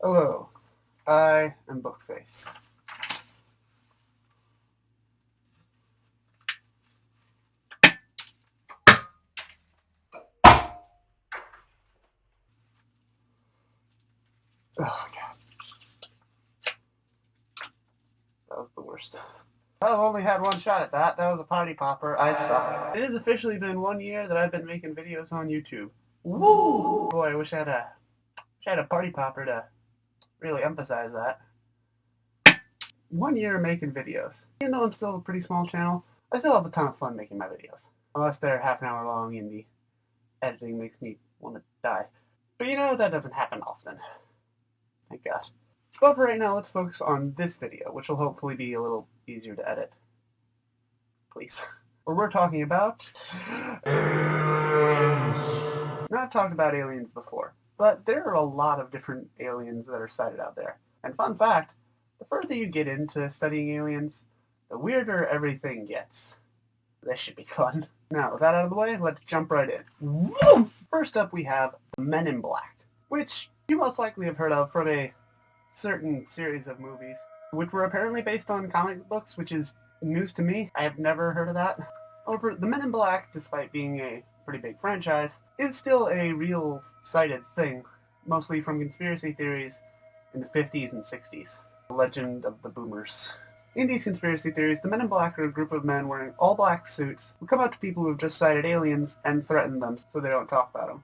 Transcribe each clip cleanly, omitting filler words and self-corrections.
Hello, I am Bookface. Oh god, that was the worst. I've only had one shot at that. That was a party popper. I suck. It has officially been 1 year that I've been making videos on YouTube. Woo! Boy, I wish I had a party popper to really emphasize that. 1 year making videos. Even though I'm still a pretty small channel, I still have a ton of fun making my videos. Unless they're half an hour long and the editing makes me want to die. But you know, that doesn't happen often. Thank God. But for right now, let's focus on this video, which will hopefully be a little easier to edit. Please. Where we're talking about aliens. Now, I've talked about aliens before, but there are a lot of different aliens that are sighted out there. And fun fact, the further you get into studying aliens, the weirder everything gets. This should be fun. Now, with that out of the way, let's jump right in. Woo! First up, we have Men in Black, which you most likely have heard of from a certain series of movies, which were apparently based on comic books, which is news to me. I have never heard of that. However, the Men in Black, despite being a pretty big franchise, is still a real cited thing, mostly from conspiracy theories in the 50s and 60s. The legend of the boomers. In these conspiracy theories, the Men in Black are a group of men wearing all black suits who come out to people who have just sighted aliens and threaten them so they don't talk about them.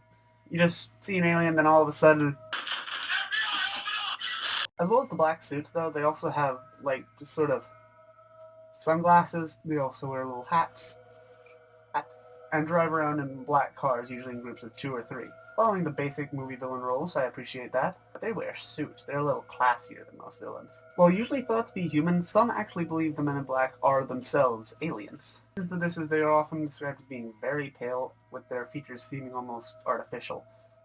You just see an alien, then all of a sudden... As well as the black suits, though, they also have, like, just sort of sunglasses. They also wear little hats and drive around in black cars, usually in groups of 2 or 3. Following the basic movie villain roles, I appreciate that, but they wear suits. They're a little classier than most villains. While usually thought to be human, some actually believe the Men in Black are themselves aliens. The reason for this is they are often described as being very pale, with their features seeming almost artificial.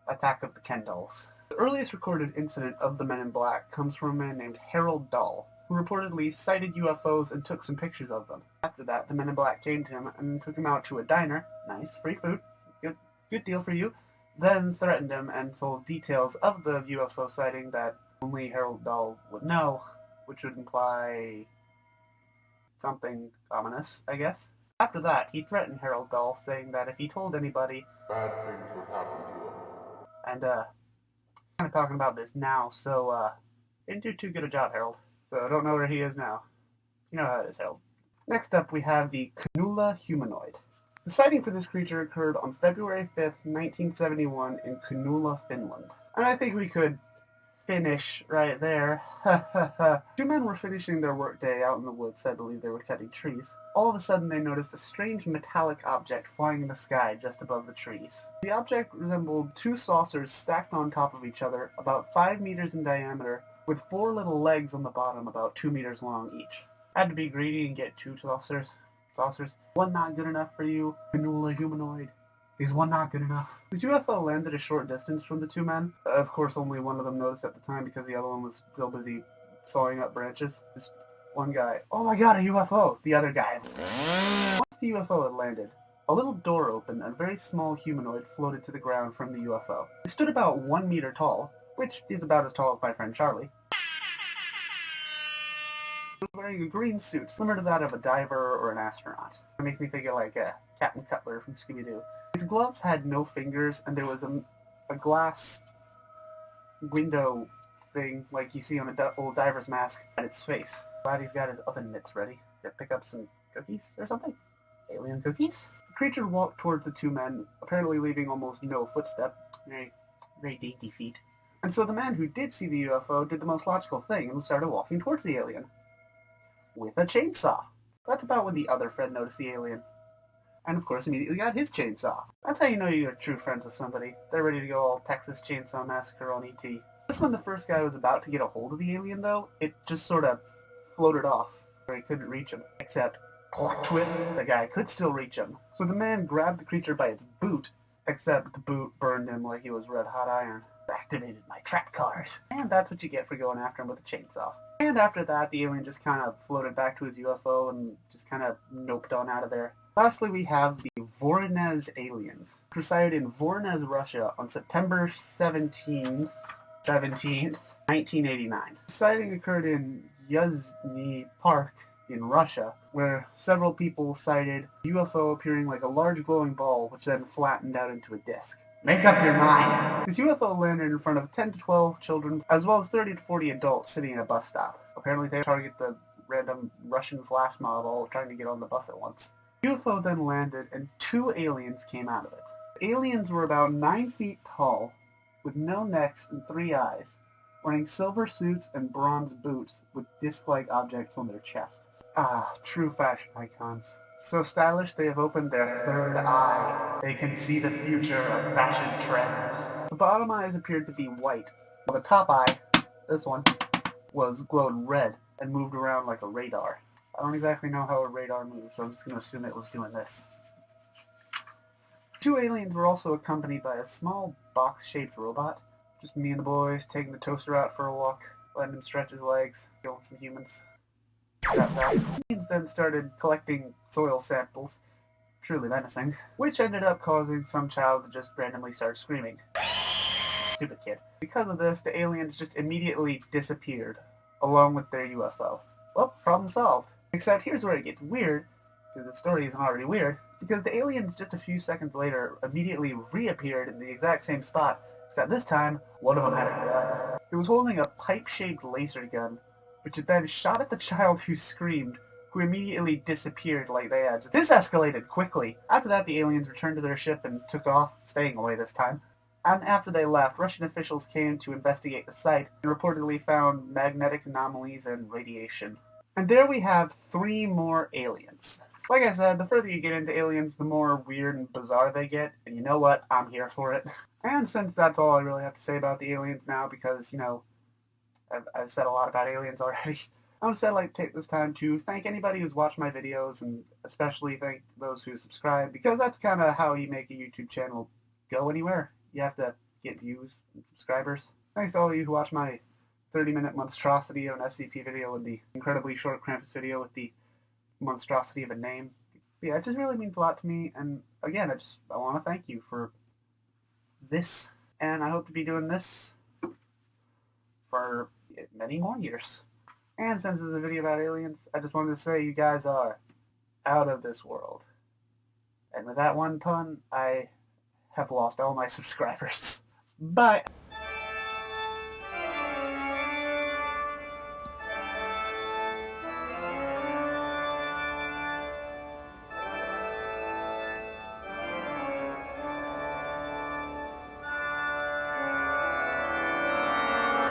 Attack of the Ken dolls. The earliest recorded incident of the Men in Black comes from a man named Harold Dahl, who reportedly sighted UFOs and took some pictures of them. After that, the Men in Black came to him and took him out to a diner. Nice, free food. Good deal for you. Then threatened him and told details of the UFO sighting that only Harold Dahl would know, which would imply something ominous, I guess. After that, he threatened Harold Dahl, saying that if he told anybody, bad things would happen to him. And, kind of talking about this now, so, didn't do too good a job, Harold. So I don't know where he is now. You know how it is, Harold. Next up, we have the Kula humanoid. The sighting for this creature occurred on February 5th, 1971 in Kula, Finland. And I think we could finish right there. 2 men were finishing their workday out in the woods. I believe they were cutting trees. All of a sudden they noticed a strange metallic object flying in the sky just above the trees. The object resembled 2 saucers stacked on top of each other, about 5 meters in diameter, with 4 little legs on the bottom about 2 meters long each. Had to be greedy and get 2 saucers. One not good enough for you, Kula humanoid? Is one not good enough? This UFO landed a short distance from the 2 men. Of course, only one of them noticed at the time because the other one was still busy sawing up branches. Just one guy, oh my god, a UFO! The other guy. Once the UFO had landed, a little door opened and a very small humanoid floated to the ground from the UFO. It stood about 1 meter tall, which is about as tall as my friend Charlie. Wearing a green suit, similar to that of a diver or an astronaut. It makes me think of like Captain Cutler from Scooby-Doo. His gloves had no fingers, and there was a glass window thing like you see on an old diver's mask at its face. Glad he's got his oven mitts ready. Gonna pick up some cookies or something? Alien cookies? The creature walked towards the 2 men, apparently leaving almost no footstep. Very dainty feet. And so the man who did see the UFO did the most logical thing and started walking towards the alien. With a chainsaw. That's about when the other friend noticed the alien. And of course immediately got his chainsaw. That's how you know you're true friends with somebody. They're ready to go all Texas Chainsaw Massacre on ET. Just when the first guy was about to get a hold of the alien though, it just sort of floated off, where he couldn't reach him. Except, plot twist, the guy could still reach him. So the man grabbed the creature by its boot, except the boot burned him like he was red hot iron. Activated my trap card. And that's what you get for going after him with a chainsaw. And after that, the alien just kind of floated back to his UFO and just kind of noped on out of there. Lastly, we have the Voronezh aliens, which were sighted in Voronezh, Russia on September 17th, 17th, 1989. The sighting occurred in Yuzhny Park in Russia, where several people cited a UFO appearing like a large glowing ball, which then flattened out into a disc. Make up your mind! This UFO landed in front of 10 to 12 children, as well as 30 to 40 adults sitting in a bus stop. Apparently they target the random Russian flash mob all trying to get on the bus at once. The UFO then landed, and 2 aliens came out of it. The aliens were about 9 feet tall, with no necks and 3 eyes, wearing silver suits and bronze boots with disc-like objects on their chest. Ah, true fashion icons. So stylish they have opened their third eye. They can see the future of fashion trends. The bottom eyes appeared to be white, while the top eye, this one, was glowed red and moved around like a radar. I don't exactly know how a radar moves, so I'm just going to assume it was doing this. 2 aliens were also accompanied by a small box-shaped robot. Just me and the boys taking the toaster out for a walk, letting him stretch his legs, killing some humans. The aliens then started collecting soil samples, truly menacing, which ended up causing some child to just randomly start screaming. Stupid kid. Because of this, the aliens just immediately disappeared, along with their UFO. Well, problem solved. Except here's where it gets weird, because the story isn't already weird, because the aliens just a few seconds later immediately reappeared in the exact same spot, except this time, one of them had a gun. It was holding a pipe-shaped laser gun, which it then shot at the child who screamed, who immediately disappeared like they had. This escalated quickly. After that, the aliens returned to their ship and took off, staying away this time. And after they left, Russian officials came to investigate the site and reportedly found magnetic anomalies and radiation. And there we have 3 more aliens. Like I said, the further you get into aliens, the more weird and bizarre they get, and you know what? I'm here for it. And since that's all I really have to say about the aliens now, because, you know, I've said a lot about aliens already, I would like to take this time to thank anybody who's watched my videos, and especially thank those who subscribe, because that's kind of how you make a YouTube channel go anywhere. You have to get views and subscribers. Thanks to all of you who watched my 30-minute monstrosity of an SCP video and the incredibly short Krampus video with the monstrosity of a name. Yeah, it just really means a lot to me, and again, I want to thank you for this, and I hope to be doing this for many more years. And since this is a video about aliens, I just wanted to say you guys are out of this world. And with that one pun, I have lost all my subscribers. Bye!